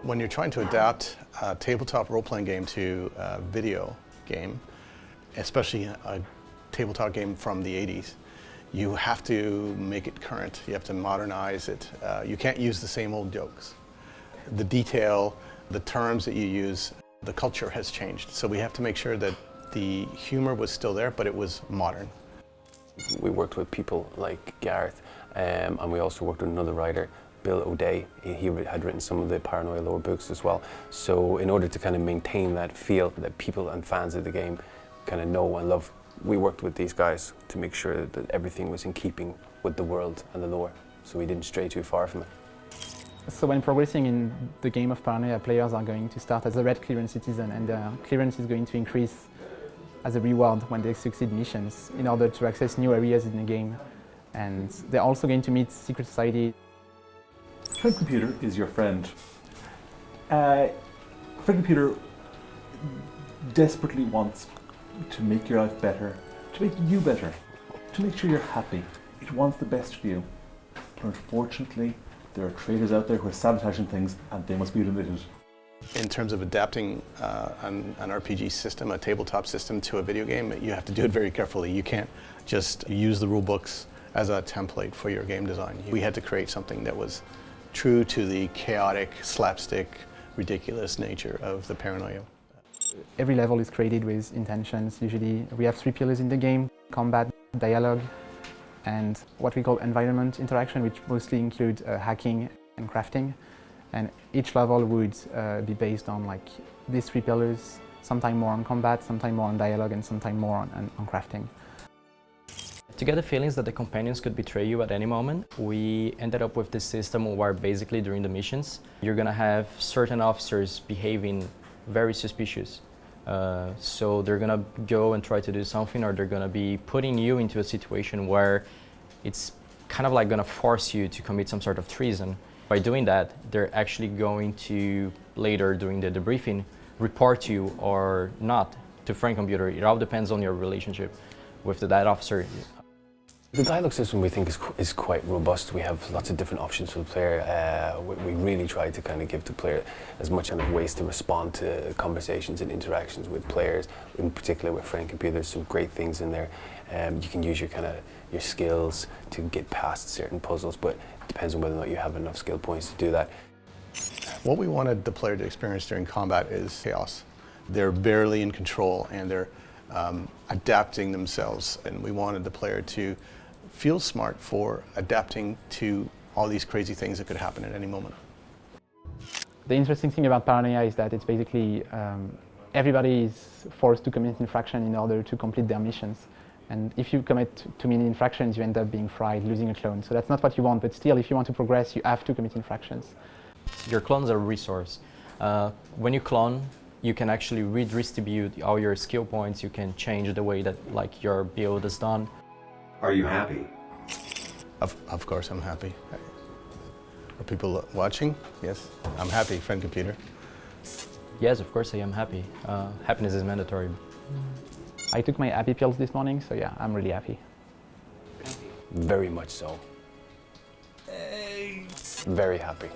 When you're trying to adapt a tabletop role-playing game to a video game, especially a tabletop game from the 80s, you have to make it current. You have to modernize it. You can't use the same old jokes. The detail, the terms that you use, the culture has changed. So we have to make sure that the humor was still there, but it was modern. We worked with people like Gareth, and we also worked with another writer, Bill O'Day. He had written some of the Paranoia lore books as well. So in order to kind of maintain that feel that people and fans of the game kind of know and love, we worked with these guys to make sure that everything was in keeping with the world and the lore, so we didn't stray too far from it. So when progressing in the game of Paranoia, players are going to start as a red clearance citizen, and their clearance is going to increase as a reward when they succeed missions in order to access new areas in the game. And they're also going to meet secret society. Friend Computer is your friend. Friend Computer desperately wants to make your life better, to make you better, to make sure you're happy. It wants the best for you. But unfortunately, there are traders out there who are sabotaging things, and they must be eliminated. In terms of adapting an RPG system, a tabletop system, to a video game, you have to do it very carefully. You can't just use the rule books as a template for your game design. We had to create something that was true to the chaotic, slapstick, ridiculous nature of the Paranoia. Every level is created with intentions. Usually we have 3 pillars in the game: combat, dialogue, and what we call environment interaction, which mostly include hacking and crafting. And each level would be based on like these 3 pillars, sometime more on combat, sometime more on dialogue, and sometime more on crafting. To get the feelings that the companions could betray you at any moment, we ended up with this system where basically during the missions, you're gonna have certain officers behaving very suspicious. So they're gonna go and try to do something, or they're gonna be putting you into a situation where it's kind of like gonna force you to commit some sort of treason. By doing that, they're actually going to, later during the debriefing, report you or not to Friend Computer. It all depends on your relationship with that officer. The dialogue system we think is quite robust. We have lots of different options for the player. We really try to kind of give the player as much kind of ways to respond to conversations and interactions with players, in particular with Friend Computer. There's some great things in there. You can use your skills to get past certain puzzles, but it depends on whether or not you have enough skill points to do that. What we wanted the player to experience during combat is chaos. They're barely in control, and they're adapting themselves, and we wanted the player to feel smart for adapting to all these crazy things that could happen at any moment. The interesting thing about Paranoia is that it's basically everybody is forced to commit infraction in order to complete their missions. And if you commit too many infractions, you end up being fried, losing a clone. So that's not what you want, but still, if you want to progress, you have to commit infractions. Your clones are a resource. When you clone, you can actually redistribute all your skill points. You can change the way that your build is done. Are you happy? Of course I'm happy. Are people watching? Yes, I'm happy, Friend Computer. Yes, of course I am happy. Happiness is mandatory. I took my happy pills this morning, so yeah, I'm really happy. Very much so. Very happy.